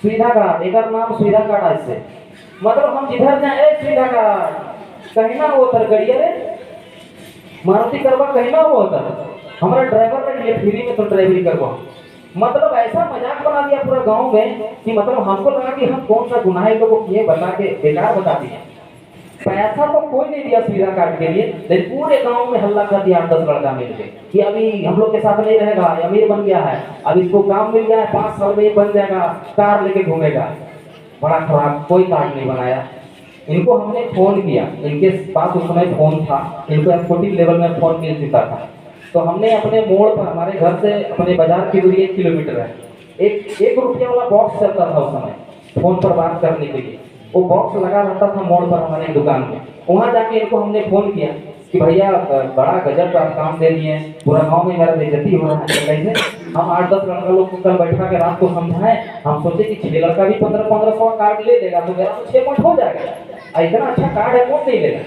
सुविधा कार्ड, एक नाम सुविधा कार्ड है इससे। मतलब हम जिधर जाए सुविधा कार्ड कहीं ना वो उतर गड़िया रे मारुति करवा कहीं ना वो उतर हमारा ड्राइवर ने लिए फ्री में तो ड्राइवरी करवा। मतलब ऐसा मजाक बना दिया पूरा गांव में कि मतलब हमको लगा कि हम कौन सा गुनाह लोगों को किए बता के बेकार बता दिए। पैसा तो कोई नहीं दिया सुविधा कार्ड के लिए, लेकिन पूरे गांव में हल्ला कर दिया 10 लड़का मिलकर कि अभी हम लोग के साथ नहीं रहेगा, अमीर बन गया है, अब इसको काम मिल गया है, 5 साल में ये बन जाएगा, कार लेके घूमेगा। बड़ा खराब, कोई कार्ड नहीं बनाया। इनको हमने फोन किया, इनके पास उस समय फोन था, इनको एक्सपोर्टिव लेवल में फोन मिल चुका था। तो हमने अपने मोड़ पर, हमारे घर से अपने बाजार की दूरी 1 किलोमीटर है, एक रुपया वाला बॉक्स चलता था उस समय फोन पर बात करने के लिए। वो बॉक्स लगा रहता था मोड़ पर हमारे दुकान में। वहाँ जाके इनको हमने फोन किया कि भैया बड़ा गजब का काम दे दिए, पूरा गांव में मेरा बेइज्जती हो रहा है। कैसे हम 8-10 लड़का लोग को कल बैठा के रात को समझाएं, हम सोचे कि 6 लड़का भी 1500 कार्ड ले लेगा तो मेरा तो 6 पॉइंट हो जाएगा, इतना अच्छा कार्ड है कौन नहीं लेगा।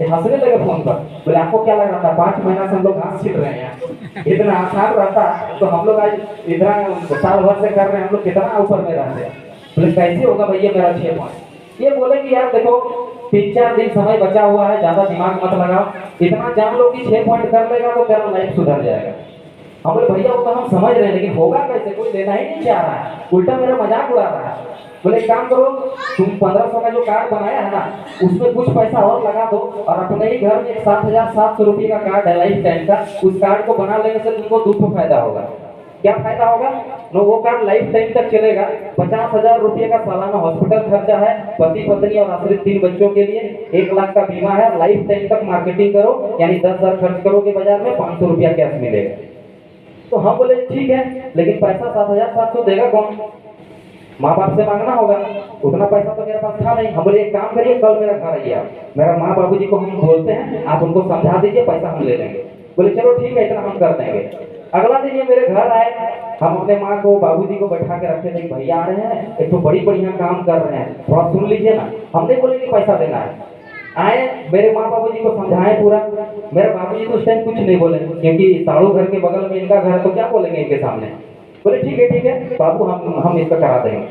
हंसने लगे फोन पर, बोले आपको क्या लग रहा था 5 महीना से हम लोग घास छीट रहे हैं, इतना आसान रहता तो हम लोग आज इतना साल भर से कर रहे हैं, हम लोग कितना ऊपर में रहते हैं। बोले कैसे होगा भैया मेरा 6 पॉइंट। ये बोले कि यार देखो 3-4 दिन समय बचा हुआ है, ज्यादा दिमाग मत लगाओ, इतना जान लो कि 6 पॉइंट कर लेगा तो तेरा लाइफ सुधर जाएगा। हम बोले भैया वो तो हम समझ रहे हैं, लेकिन होगा कैसे, कोई लेना ही नहीं चाह रहा है, उल्टा मेरा मजाक उड़ा रहा है। बोले एक काम करो, तुम 1500 का जो कार्ड बनाया है ना उसमें कुछ पैसा और लगा दो और अपने ही घर में 7,700 रुपये का कार्ड है लाइफ टाइम का, उस कार्ड को बना लेने से तुमको 2 फायदा होगा। क्या फायदा होगा? वो कार्ड लाइफ टाइम तक चलेगा। 50,000 रुपये का सालाना हॉस्पिटल खर्चा है, पति पत्नी और आश्रित 3 बच्चों के लिए 1 लाख का बीमा है। लाइफ टाइम तक मार्केटिंग करो, यानी 10,000 खर्च करोगे बाजार में 500 रुपया कैश मिलेगा। तो हम बोले ठीक है, लेकिन पैसा 7,700 देगा कौन? माँ बाप से मांगना होगा, उतना पैसा तो मेरे पास था नहीं। हम बोले एक काम करिए, कल मेरा घर आइए, मेरा माँ बाबू जी को हम बोलते हैं, आप उनको समझा दीजिए, पैसा हम ले लेंगे। बोले चलो ठीक है, इतना हम कर देंगे। अगला दिन ये मेरे घर आए, हम अपने माँ को बाबूजी को बैठा के रखे थे, भैया आ रहे हैं, एक तो बड़ी बढ़िया काम कर रहे हैं, थोड़ा सुन लीजिए ना। हमने बोले कि पैसा देना है। आए, मेरे माँ बाबूजी को समझाएं पूरा। मेरे बाबूजी तो उस टाइम कुछ नहीं बोले, क्योंकि साड़ू घर के बगल में इनका घर, तो क्या बोलेंगे इनके सामने। बोले ठीक है बाबू, हम इसका करा देंगे।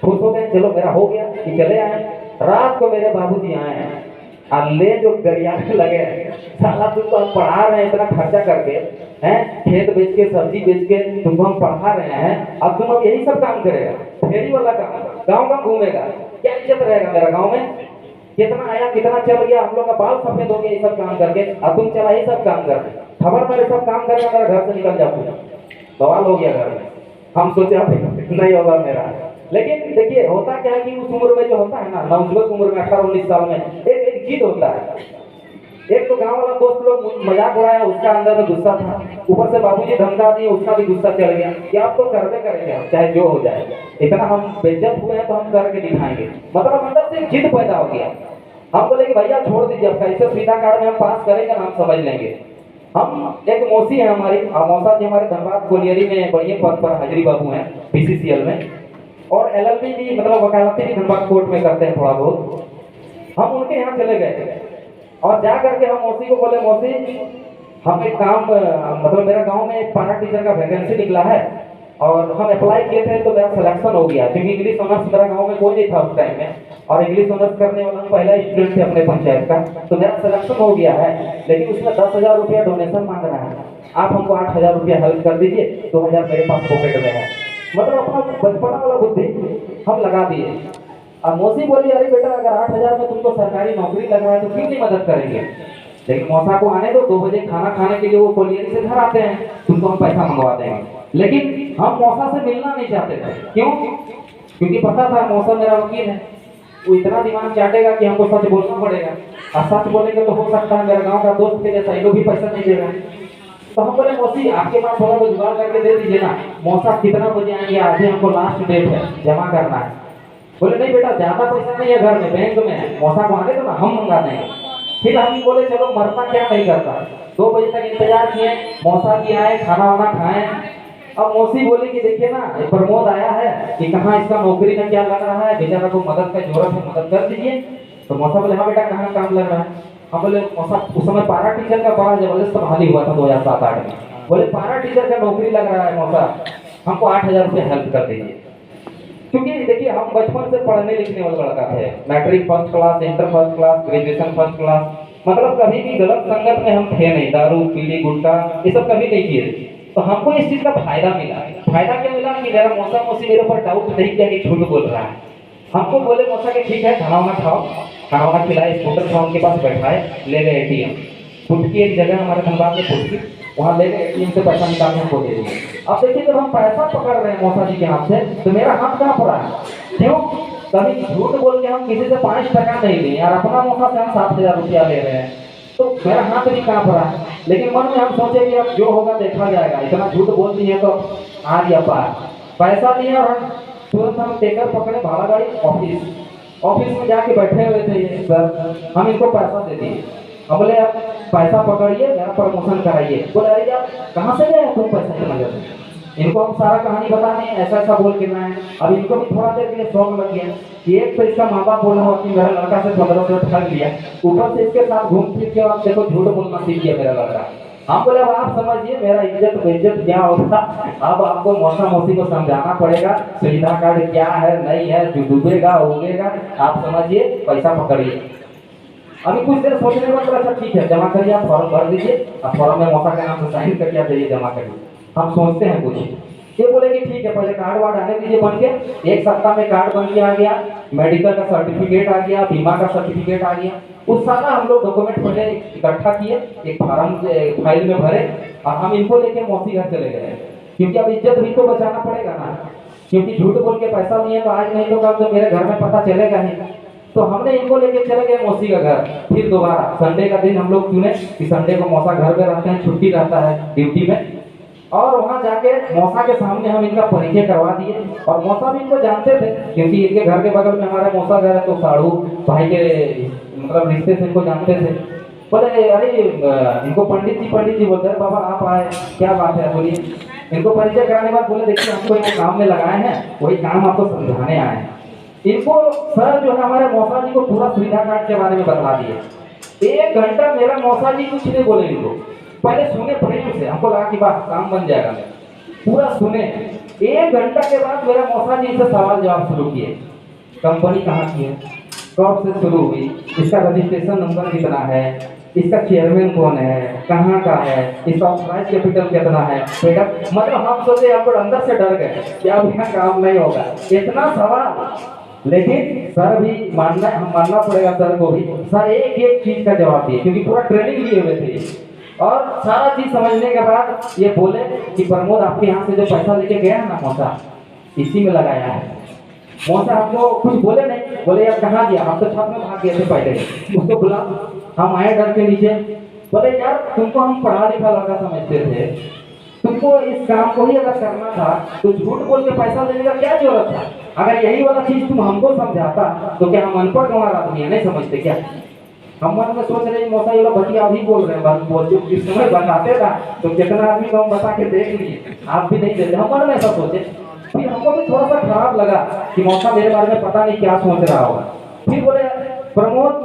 खुश हो गए, चलो मेरा हो गया कि चले आए। रात को मेरे बाबूजी आए हैं, अल्ले जो गरियाने लगे, साला तुमको हम पढ़ा रहे हैं इतना खर्चा करके, हैं खेत बेच के सब्जी बेच के तुमको हम पढ़ा रहे हैं, अब तुम अब यही सब काम करेगा, फेरी वाला काम, गांव का घूमेगा, क्या इज्जत रहेगा मेरा गांव में? कितना आया कितना चल गया, हम लोग का बाल सफेद हो गया ये सब काम करके, अब तुम चला ये सब काम करके, खबर मेरे सब काम करके मेरा घर से निकल जाओ, बवाल हो गया घर में। हम सोचे नहीं होगा मेरा। लेकिन देखिए होता क्या है कि उस उम्र में जो होता है ना, नवयुवक उम्र में 18-19 साल में एक जिद होता है। एक तो गांव वाला दोस्त लोग मजाक उड़ाया, उसका अंदर में गुस्सा था, ऊपर से बाबूजी धमका दिए, उसका भी गुस्सा चल गया कि आप तो करते करेंगे चाहे जो हो जाए, इतना हम बेइज्जत हुए हैं तो हम करके दिखाएंगे। मतलब अंदर से जिद पैदा हो गया। हम बोले कि भैया छोड़ दीजिए, अब कैसे सुविधा कार्ड में हम पास करेंगे ना, हम समझ लेंगे। हम एक मौसी है हमारी, मौसा जी हमारे धनबाद कोलियरी में बढ़िया पद पर हाजिरी बाबू हैं BCCL में, और LLB भी मतलब वकालती भी धनबाद कोर्ट में करते हैं थोड़ा बहुत। हम उनके यहाँ चले गए और जा करके हम मौसी को बोले, मौसी हम एक काम, मतलब मेरा गांव में पारा टीचर का वैकेंसी निकला है और हम अप्लाई किए थे तो मेरा सिलेक्शन हो गया, क्योंकि इंग्लिश ऑनर्स मेरा गांव में कोई नहीं था उस टाइम में, और इंग्लिश ऑनर्स करने वाला पहला स्टूडेंट थे अपने पंचायत का, तो मेरा सिलेक्शन हो गया है, लेकिन उसमें 10,000 रुपया डोनेशन मांग रहा है, आप हमको 8,000 रुपया हेल्प कर दीजिए, 2,000 मेरे पास पॉकेट में है। मतलब अपना बचपना वाला बुद्धि हम लगा दिए। अब मौसी बोली, अरे बेटा अगर 8,000 में तुमको सरकारी नौकरी लग रहा है तो क्यों नहीं मदद करेंगे। लेकिन मौसा को आने दो, 2 बजे खाना खाने के लिए वो कोलियरी से घर आते हैं, तुमको हम पैसा मंगवा देंगे। लेकिन हम मौसा से मिलना नहीं चाहते थे, क्यों? क्योंकि पता था मौसा मेरा वकील है, वो इतना दिमाग चाटेगा कि हमको सच बोलना पड़ेगा, और सच बोलेंगे तो हो सकता है मेरे गाँव का दोस्त के जैसा इनको भी पैसा नहीं देगा। तो हम बोले मौसी आपके पास थोड़ा तो जुगाड़ करके दे दीजिए ना। मौसा कितना बजे आएंगे, आज हमको लास्ट डेट है, जमा करना है। बोले नहीं बेटा ज्यादा पैसा नहीं है घर में, बैंक में है, मौसा को आने दो ना, हम मंगा देंगे। फिर हम बोले चलो मरना क्या नहीं करता, 2 बजे तक इंतजार किए, मौसा जी आए, खाना वाना खाए। अब मौसी बोली कि देखिए ना प्रमोद आया है कि कहाँ इसका नौकरी में क्या लग रहा है, बेचारा को मदद का जरूरत है, मदद कर दीजिए। तो मौसा बोले हाँ बेटा कहाँ काम लग रहा है। हम बोले मौसा उस समय पारा टीचर का बड़ा जबरदस्त बहाली हुआ था 2007-8 में, बोले पारा टीचर का नौकरी लग रहा है मौसा, हमको 8,000 रुपये हेल्प कर दीजिए। क्योंकि देखिए हम बचपन से पढ़ने लिखने वाले लड़का थे, matric first class, inter first class, graduation first class, मतलब कभी भी गलत संगत में हम थे नहीं, दारू पीली गुटखा ये सब कभी नहीं किए। तो हमको इस चीज का फायदा मिला। फायदा क्या मिला कि मेरा मौसा मौसी मेरे ऊपर डाउट नहीं किया कि झूठ बोल रहा है। हमको बोले मौसा के ठीक है खाना वाना खाओ, खाना वाना खिलाए, स्कूटर था उनके पास बैठाए, ले गए एटीएम। फुटकी एक जगह हमारे धनबाद में फुटकी, वहाँ ले गए एटीएम से पैसा निकाल के हमको दे दिए। अब देखिए जब हम पैसा पकड़ रहे हैं मौसा जी के हाथ से तो मेरा हाथ कहाँ पड़ा है? क्यों? कभी झूठ बोल के हम किसी से 5 टका नहीं लिए और अपना मौका से हम 7,000 रुपया ले रहे हैं, तो मेरा हाथ भी कहाँ पड़ा है? लेकिन मन में हम सोचे कि अब जो होगा देखा जाएगा, इतना झूठ बोल दिए तो आ गया पार। पैसा दिया और तुरंत हम टेकर पकड़े, भाड़ा गाड़ी, ऑफिस में जाके बैठे हुए थे ये सर, हम इनको पैसा दे दिए। हम बोले आप पैसा पकड़िए, मेरा प्रमोशन कराइए। बोले अरे यार कहाँ से गए तुम पैसा इतना जल्दी? इनको हम सारा कहानी बता दें, ऐसा ऐसा बोल के मैं, अब इनको भी थोड़ा देर के लिए शौक लग गया कि एक तो इसका माँ बाप बोला हो कि मेरा लड़का से 1500 ठग लिया, ऊपर से इसके साथ घूम फिर के आप देखो झूठ बोलना सीख गया मेरा लड़का। हम बोले अब आप समझिए मेरा इज्जत बेइज्जत क्या होगा, अब आपको मौसा मौसी को समझाना पड़ेगा सुविधा कार्ड क्या है नहीं है, जो डूबेगा उगेगा, आप समझिए पैसा पकड़िए। अभी कुछ देर सोचने के बाद अच्छा ठीक है जमा करिए, आप फॉर्म भर दीजिए, अब फॉर्म में मौसा के नाम से साइन करके आप जाइए जमा करिए। हम सोचते हैं कुछ, ये बोले कि ठीक है पहले कार्ड वार्ड आने दीजिए बन के। एक सप्ताह में कार्ड बन के आ गया, मेडिकल का सर्टिफिकेट आ गया, बीमा का सर्टिफिकेट आ गया। उस सारा हम लोग डॉक्यूमेंट पहले इकट्ठा किए, एक फार्म फाइल में भरे और हम इनको लेके मौसी घर चले गए, क्योंकि अब इज्जत भी तो बचाना पड़ेगा ना, क्योंकि झूठ बोल के पैसा लिए तो आज नहीं तो कल तो मेरे घर में पता चलेगा ही। तो हमने इनको लेके चले गए मौसी का घर। फिर दोबारा संडे का दिन हम लोग चुने कि संडे को मौसा घर में रहते हैं, छुट्टी रहता है ड्यूटी में, और वहां जाके मौसा के सामने हम इनका परिचय करवा दिए। और मौसा भी इनको जानते थे क्योंकि इनके घर के बगल में हमारा मौसा घर है, तो साड़ू भाई के मतलब रिश्ते से इनको जानते थे। बोले अरे इनको पंडित जी बोलते हैं, बाबा आप आए, क्या बात है बोलिए। इनको परिचय कराने के बाद बोले देखिए हमको इनको काम में लगाए हैं, वही काम आपको समझाने आए हैं। इनको सर जो है हमारे मौसा जी को पूरा सुविधा कार्ड के बारे में बता दिए। 1 घंटा मेरा मौसा जी कुछ नहीं बोले इनको, पहले सुने प्रेम से, हमको लगा कि वाह काम बन जाएगा मेरा, पूरा सुने। 1 घंटा के बाद मेरा मौसा जी से सवाल जवाब शुरू किए, कंपनी कहाँ की है, कब से शुरू हुई, इसका रजिस्ट्रेशन नंबर कितना है, इसका चेयरमैन कौन है, कहाँ का है, इसका ऑथराइज कैपिटल कितना है, बेटा मतलब हम सोचे हम लोग अंदर से डर गए कि अब यहाँ काम नहीं होगा, इतना सवाल। लेकिन सर भी मानना, हम मानना पड़ेगा सर को भी, सर एक एक चीज का जवाब दिए क्योंकि पूरा ट्रेनिंग लिए हुए थे। और सारा चीज समझने के बाद ये बोले कि प्रमोद आपके यहाँ से जो पैसा लेके गया है ना मौसा, इसी में लगाया है। मौसा हमको कुछ बोले नहीं, बोले यार कहाँ गया, हम तो छत में भाग गए थे पहले, उसको बुला। हम आए डर के नीचे, बोले यार तुमको हम पढ़ा लिखा लड़का समझते थे, तुमको इस काम को ही अगर करना था तो झूठ बोल के पैसा लेने का क्या जरूरत था? अगर यही वाला चीज तुम हमको समझाता तो क्या हम अनपढ़ गंवार आदमी है, नहीं समझते क्या? हम मन में सोच रहे मौसा ये लोग बतिया अभी बोल रहे हैं, बोल जो जिस समय बताते था तो कितना आदमी को हम बता के देख लिए, आप भी नहीं देते। हम मन में ऐसा सोचे, फिर हमको भी थोड़ा सा खराब लगा कि मौसा मेरे बारे में पता नहीं क्या सोच रहा होगा। फिर बोले प्रमोद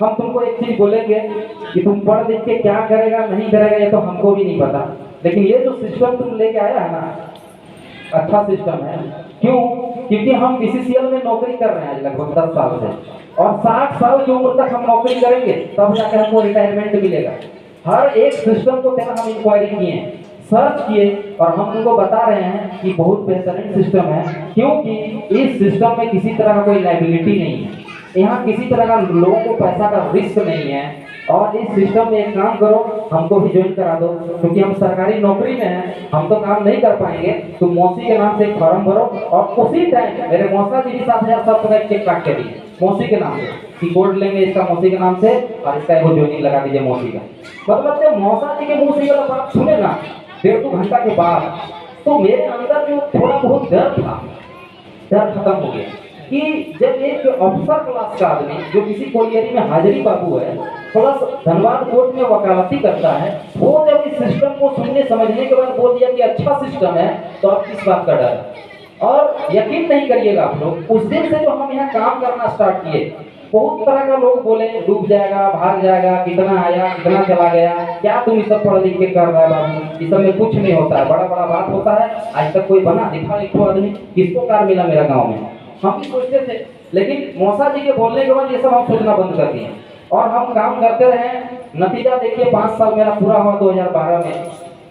हम तुमको एक चीज बोलेंगे कि तुम पढ़ लिख के क्या करेगा नहीं करेगा ये तो हमको भी नहीं पता, लेकिन ये जो सिस्टम तुम लेके आया है ना, अच्छा सिस्टम है। क्यों? क्योंकि हम बीसीसीएल में नौकरी कर रहे हैं लगभग 10 साल से, और 60 साल की उम्र तक हम नौकरी करेंगे तब जाकर हमको रिटायरमेंट मिलेगा। हर एक सिस्टम को पहले हम इंक्वायरी किए, सर्च किए, और हम उनको बता रहे हैं कि बहुत बेहतरीन सिस्टम है, क्योंकि इस सिस्टम में किसी तरह का कोई लायबिलिटी नहीं है, यहाँ किसी तरह का लोगों को पैसा का रिस्क नहीं है। और इस सिस्टम में एक काम करो, हमको भी ज्वाइन करा दो, क्योंकि हम सरकारी नौकरी में हैं, हम तो काम नहीं कर पाएंगे, तो मौसी के नाम से एक फॉर्म भरो। और उसी टाइम मेरे मौसा जी भी 7,700 चेक काट के दिए मौसी के नाम से कि कोड लेंगे इसका मौसी के नाम से, और इसका एक ज्वाइनिंग लगा दीजिए मौसी का। मतलब जब मौसा जी के मुँह से ये बात सुने ना 1.5 घंटा के बाद, तो मेरे अंदर जो थोड़ा बहुत डर था, डर खत्म हो गया कि जब एक अफसर क्लास का आदमी जो किसी कोलियरी में हाजिरी बाबू है, प्लस धनबाद कोर्ट में वकालती करता है, वो जब इस सिस्टम को सुनने समझने के बाद बोल दिया कि अच्छा सिस्टम है, तो अब किस बात का डर? और यकीन नहीं करिएगा आप लोग, उस दिन से जो हम यहाँ काम करना स्टार्ट किए, बहुत तरह का लोग बोले डूब जाएगा, भाग जाएगा, कितना आया कितना चला गया, क्या तुम ये सब पढ़ लिख के कर रहा है बाबू, इस सब में कुछ नहीं होता है, बड़ा बड़ा बात होता है। आज तक कोई बना दिखा लिखो आदमी, किसको कार मिला मेरा गाँव में, हम भी सोचते थे। लेकिन मौसा जी के बोलने के बाद ये सब हम सोचना बंद कर दिए और हम काम करते रहे। नतीजा देखिए 5 साल मेरा पूरा हुआ 2012 में।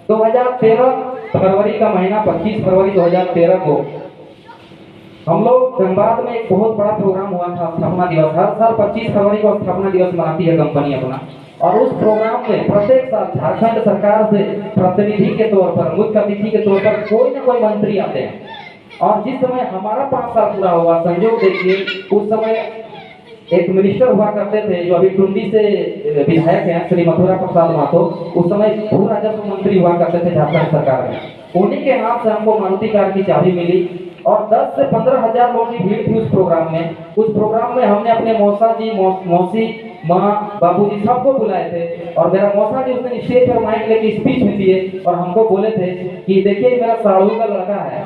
2013 फरवरी का महीना 25 फरवरी 2013 को हम लोग धनबाद में एक बहुत बड़ा प्रोग्राम हुआ था, स्थापना दिवस। हर साल 25 फरवरी को स्थापना दिवस मनाती है कंपनी अपना, और उस प्रोग्राम में प्रत्येक साल झारखंड सरकार से प्रतिनिधि के तौर पर, मुख्य अतिथि के तौर पर कोई न कोई मंत्री आते हैं। और जिस समय हमारा 5 साल पूरा हुआ, संजोग देखिए उस समय एक मिनिस्टर हुआ करते थे जो अभी टुंडी से विधायक हैं, श्री मथुरा प्रसाद महतो, उस समय भू राजस्व मंत्री हुआ करते थे झारखंड सरकार में। उन्हीं के हाथ से हमको मारुति कार की चाबी मिली और 10 से 15 हजार लोगों की भीड़ थी उस प्रोग्राम में। उस प्रोग्राम में हमने अपने मौसा जी, मौसी, माँ, बाबूजी सबको बुलाए थे। और मेरा मौसा जी उस दिन स्टेज पर माइक लेके स्पीच भी दिए और हमको बोले थे कि देखिए मेरा साढ़ू का लड़का है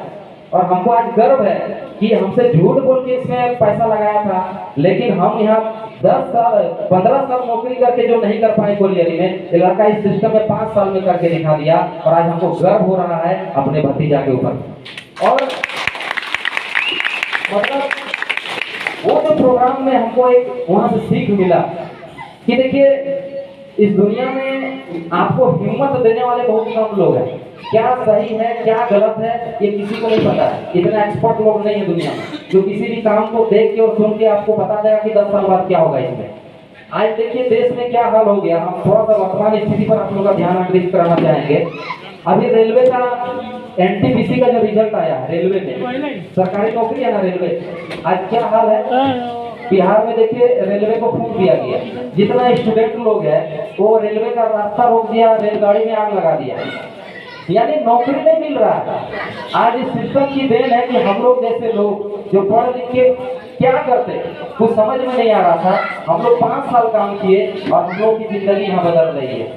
और हमको आज गर्व है कि हमसे झूठ बोल के इसमें पैसा लगाया था, लेकिन हम यहाँ 10 साल 15 साल नौकरी करके जो नहीं कर पाए कोलियरी में, ये लड़का इस सिस्टम में 5 साल में करके दिखा दिया। और आज हमको गर्व हो रहा है अपने भतीजा के ऊपर। और मतलब वो जो प्रोग्राम में हमको एक वहां से सीख मिला कि देखिए इस दुनिया में आपको हिम्मत देने वाले बहुत कम लोग हैं। क्या सही है क्या गलत है ये किसी को नहीं पता है, इतना एक्सपर्ट लोग नहीं है दुनिया में जो किसी भी काम को देख के और सुन के आपको बता देगा कि 10 साल बाद क्या होगा इसमें। आज देखिए देश में क्या हाल हो गया, हम थोड़ा सा वर्तमान स्थिति पर आप लोगों का ध्यान आकर्षित कराना चाहेंगे। अभी रेलवे का एनटीपीसी का जो रिजल्ट आया है, रेलवे में सरकारी नौकरी है ना रेलवे, आज क्या हाल है बिहार में देखिए रेलवे को फूंक दिया गया। जितना स्टूडेंट लोग हैं वो रेलवे का रास्ता रोक दिया, रेलगाड़ी में आग लगा दिया, यानी नौकरी नहीं मिल रहा है। आज इस सिस्टम की देन है कि हम लोग जैसे लोग जो पढ़ लिख के क्या करते कुछ समझ में नहीं आ रहा था, हम लोग 5 साल काम किए और हम लोग की जिंदगी यहाँ बदल रही है।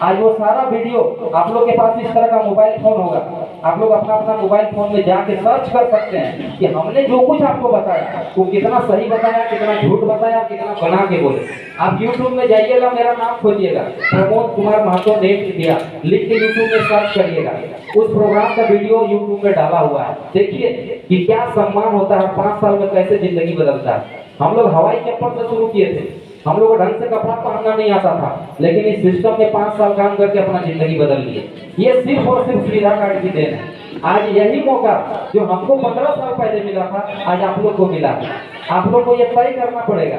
आज वो सारा वीडियो आप लोग के पास इस तरह का मोबाइल फोन होगा, आप लोग अपना अपना मोबाइल फोन में जाके सर्च कर सकते हैं कि हमने जो कुछ आपको बताया वो कितना सही बताया, कितना झूठ बताया, कितना बना के बोले। आप YouTube में जाइएगा, मेरा नाम खोजिएगा प्रमोद कुमार महतो नेट इंडिया लिख के YouTube में सर्च करिएगा, उस प्रोग्राम का वीडियो YouTube में डाला हुआ है। देखिए कि क्या सम्मान होता है, 5 साल में कैसे जिंदगी बदलता है। हम लोग हवाई चप्पल से शुरू किए थे, हम लोग को ढंग से कपड़ा पहनना नहीं आता था, लेकिन इस सिस्टम में 5 साल काम करके अपना जिंदगी बदल लिए। ये सिर्फ और सिर्फ सुविधा कार्ड की देन है। आज यही मौका जो हमको 15 साल पहले मिला था आज आप लोग को मिला है। आप लोग को ये तय करना पड़ेगा।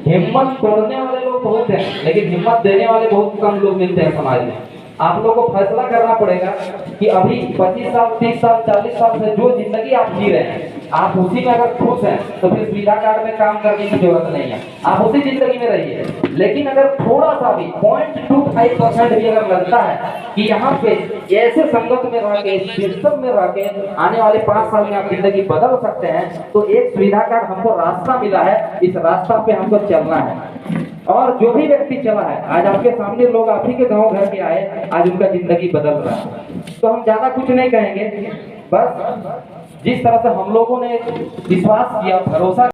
हिम्मत तोड़ने वाले लोग बहुत हैं, लेकिन हिम्मत देने वाले बहुत कम लोग मिलते हैं समाज में। आप लोगों को फैसला करना पड़ेगा कि अभी 25 साल 30 साल 40 साल से जो जिंदगी आप जी रहे हैं, आप उसी में अगर खुश हैं तो फिर सुविधा कार्ड में काम करने की जरूरत नहीं है, आप उसी जिंदगी में रहिए। लेकिन अगर थोड़ा सा भी 0.25% भी अगर लगता है कि यहाँ पे ऐसे संगत में रह के, सिस्टम में रह के आने वाले 5 साल में आप जिंदगी बदल सकते हैं, तो एक सुविधा कार्ड हमको रास्ता मिला है, इस रास्ता पे हमको चलना है। और जो भी व्यक्ति चला है, आज आपके सामने लोग आप ही के गांव घर के आए, आज उनका जिंदगी बदल रहा है। तो हम ज्यादा कुछ नहीं कहेंगे, बस जिस तरह से हम लोगों ने विश्वास किया, भरोसा